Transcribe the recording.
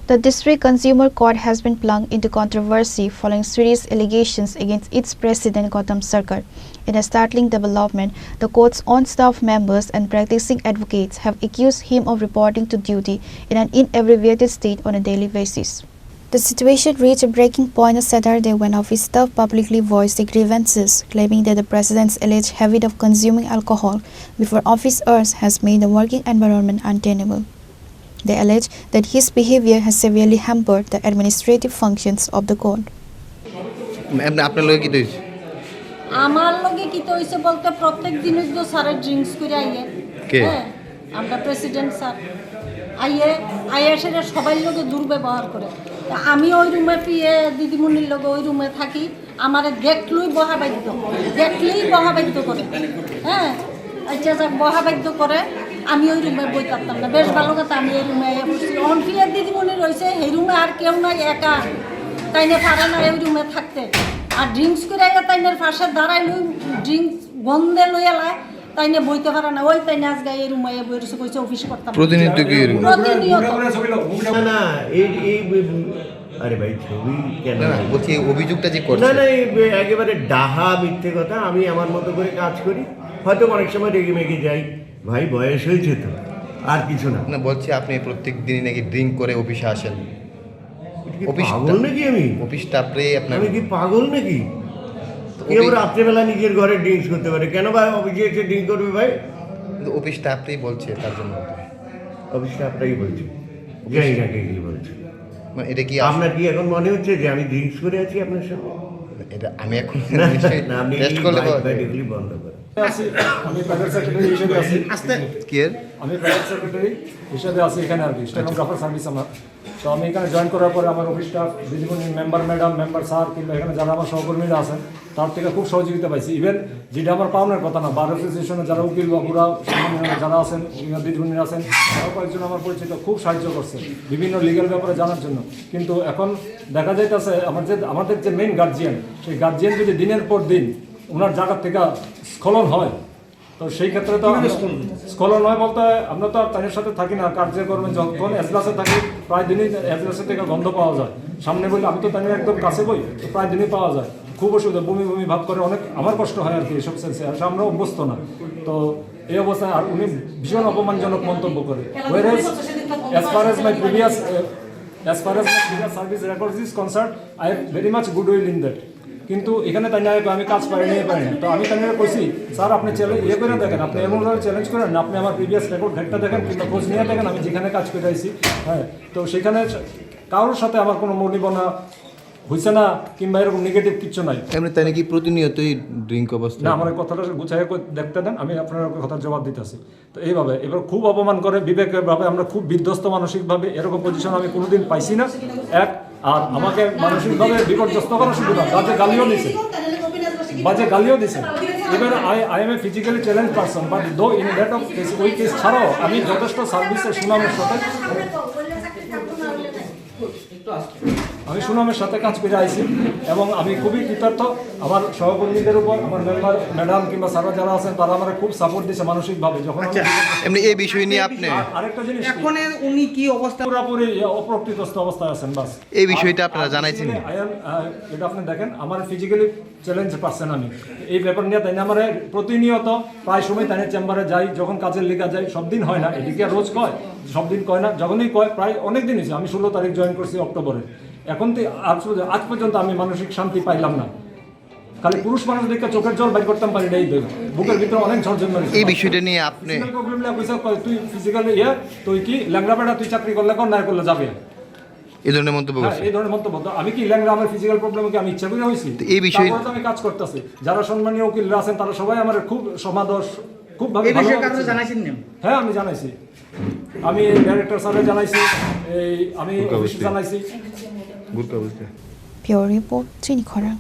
The district consumer court has been plunged into controversy following serious allegations against its president Gautam Sarkar. In a startling development, the court's own staff members and practicing advocates have accused him of reporting to duty in an inebriated state on a daily basis. The situation reached a breaking point on Saturday when office staff publicly voiced their grievances, claiming that the president's alleged habit of consuming alcohol before office hours has made the working environment untenable. They allege that his behavior has severely hampered the administrative functions of the court. আমার লগে কি তো হইছে বলতে প্রত্যেক দিনই তো স্যারের ড্রিঙ্কস করে আইয়ে হ্যাঁ আমরা প্রেসিডেন্ট স্যার আইয়ে সেটা সবাই লগে দুর্ব্যবহার করে আমি ওই রুমে পিয়ে দিদিমণির লগে ওই রুমে থাকি আমারে দেখলেই বহাবাদ্য করে হ্যাঁ আচ্ছা যাক বহাবাদ্য করে আমি ওই রুমে বই থাকতাম না বেশ ভালো কথা আমি এই রুমে বসছি অনফিয়ার দিদিমণি রয়েছে এই রুমে আর কেউ নাই একা তাইনে পারে না এই রুমে থাকতে আর ড্রিঙ্কস করে তাইনের পাশে দাঁড়াই লই ড্রিঙ্কস গন্ধে লই এলায় তাইনে বইতে পারে না ওই তাইনে আজকে এই রুমে বই রয়েছে কইছে অফিস করতাম প্রতিনিয়ত না এই আরে ভাই ছবি কেন বলছি অভিযোগটা যে করছে না একেবারে ডাহা মিথ্যে কথা আমি আমার মতো করে কাজ করি হয়তো অনেক সময় রেগে মেগে যাই ভাই বয়স হয়েছে তো আর কিছু না না বলছি আপনি প্রত্যেক দিনই নাকি ড্রিঙ্ক করে অফিসে আসেন পাগল নাকি আমি অফিস স্টাফরে আপনার আমি কি পাগল নাকি কেউ রাত্রেবেলা নিজের ঘরে ড্রিঙ্কস করতে পারে কেন ভাই অফিসে এসে ড্রিঙ্ক করবে ভাই অফিস স্টাফটাই বলছে তার জন্য অফিস স্টাফটাই বলছে জানি না কে কি বলছে মানে এটা কি আপনার কি এখন মনে হচ্ছে যে আমি ড্রিঙ্কস করে আছি আপনার সাথে এটা আমি এখন আপনি টেস্ট করলে বন্ধ করেন আমি প্রাইভেট সেক্রেটারি হিসেবে আছি আমি প্রাইভেট সেক্রেটারি হিসেবে আছি এখানে আর কি স্টেনোগ্রাফার সার্ভিস আমার তো আমি এখানে জয়েন করার পরে আমার অফিস স্টাফ দিদিমণি মেম্বার ম্যাডাম মেম্বার স্যার কিংবা এখানে যারা আমার সহকর্মীরা আছেন তার থেকে খুব সহযোগিতা পাইছি ইভেন যেটা আমার পাওনার কথা না বার অ্যাসোসিয়েশনে যারা উকিল বাবুরা যারা আছেন দিদিমণিরা আছেন তারাও কয়েকজন আমার পরিচিত খুব সাহায্য করছে বিভিন্ন লিগ্যাল ব্যাপারে জানার জন্য কিন্তু এখন দেখা যাইতেছে আমাদের যে মেইন গার্জিয়ান সেই গার্জিয়ান যদি দিনের পর দিন ওনার জায়গার থেকে স্খলন হয় তো সেই ক্ষেত্রে তো স্খলন হয় বলতে আমরা তো আর তাদের সাথে থাকি না কার্যক্রমে যখন এজলাসে থাকি প্রায় দিনই এজলাসের থেকে গন্ধ পাওয়া যায় সামনে বলি আমি তো তাদের একদম কাছে বই তো প্রায় দিনই পাওয়া যায় খুব অসুবিধা বমি বমি ভাব করে অনেক আমার কষ্ট হয় আর কি এসব সেন্সে আর আমরা অভ্যস্ত না তো এই অবস্থায় আর উনি ভীষণ অপমানজনক মন্তব্য করে as far as my previous service records is concerned I have very much goodwill in that কিন্তু এখানে তাই আমি কাজ পাই নিয়ে পারি না তো আমি তাই কইছি স্যার আপনি করে দেখেন আপনি এমনভাবে চ্যালেঞ্জ করেন আপনি আমার প্রিভিয়াস রেকর্ড ঘেটটা দেখেন কিংবা খোঁজ নিয়ে দেখেন আমি যেখানে কাজ করে আইছি হ্যাঁ তো সেখানে কারোর সাথে আমার কোনো মনিবনা হয়েছে না কিংবা এরকম নেগেটিভ কিছু নাই এমনি তাই নাকি প্রতিনিয়তই ড্রিঙ্ক অবস্থা না আমার কথাটা গুছাইয়ে দেখতে দেন আমি আপনার কথার জবাব দিতেছি তো এইভাবে এবার খুব অপমান করে বিবেকভাবে আমরা খুব বিধ্বস্ত মানসিকভাবে এরকম পজিশন আমি কোনোদিন পাইছি না এক আর আমাকে মানসিকভাবে বিপর্যস্ত করার সুবিধা বাজে গালিও দিছে এবার I M A physically challenge person but দো ইন দ্যাট অফ কেস ওই কেস ছাড়াও আমি যথেষ্ট সার্ভিসের সুনামের সাথে কাজ করে আইছি এবং আমি খুবই কৃতার্থ আমার সহকর্মীদের উপর আমার মেম্বার ম্যাডাম কিংবা স্যাররা যারা আছেন তারা আমার খুব সাপোর্ট দিয়েছে মানসিকভাবে যখন এমনি এই বিষয় নিয়ে আপনি আরেকটা জিনিস এখন উনি কি অবস্থা পুরোপুরি অপ্রকৃতস্থ অবস্থায় আছেন বাস এই বিষয়টা আপনারা জানাইছেন এটা আপনি দেখেন আমার ফিজিক্যালি চ্যালেঞ্জ পাচ্ছেন আমি এই ব্যাপার নিয়ে তাই আমার প্রতিনিয়ত প্রায় সময় তাই চেম্বারে যাই যখন কাজের লেখা যাই সব দিন হয় না এদিকে রোজ কয় সব দিন কয় না যখনই কয় প্রায় অনেক দিন হয়েছে আমি 16 তারিখ জয়েন করছি অক্টোবরে এখন তো আজ পর্যন্ত আমি মানসিক শান্তি পাইলাম না খালি পুরুষ মানুষ দেখে চোখের জল বাইর করতাম পারি না এই বুকের ভিতরে অনেক ঝড় জন্ম এই বিষয়টা নিয়ে আপনি তুই ফিজিক্যালি তুই কি ল্যাংড়া বেড়া তুই চাকরি করলে কর না করলে যাবে এই ধরনের মন্তব্য এই ধরনের মন্তব্য আমি কি ল্যাংড়া আমার ফিজিক্যাল প্রবলেম কি আমি ইচ্ছা করে হয়েছি এই বিষয়ে আমি কাজ করতেছি যারা সম্মানীয় উকিলরা আছেন তারা সবাই আমার খুব সমাদর খুব ভালো জানাইছেন হ্যাঁ আমি জানাইছি আমি ডাইরেক্টর স্যারের জানাইছি আমি অফিসে জানাইছি Pure report, Chini Khorang.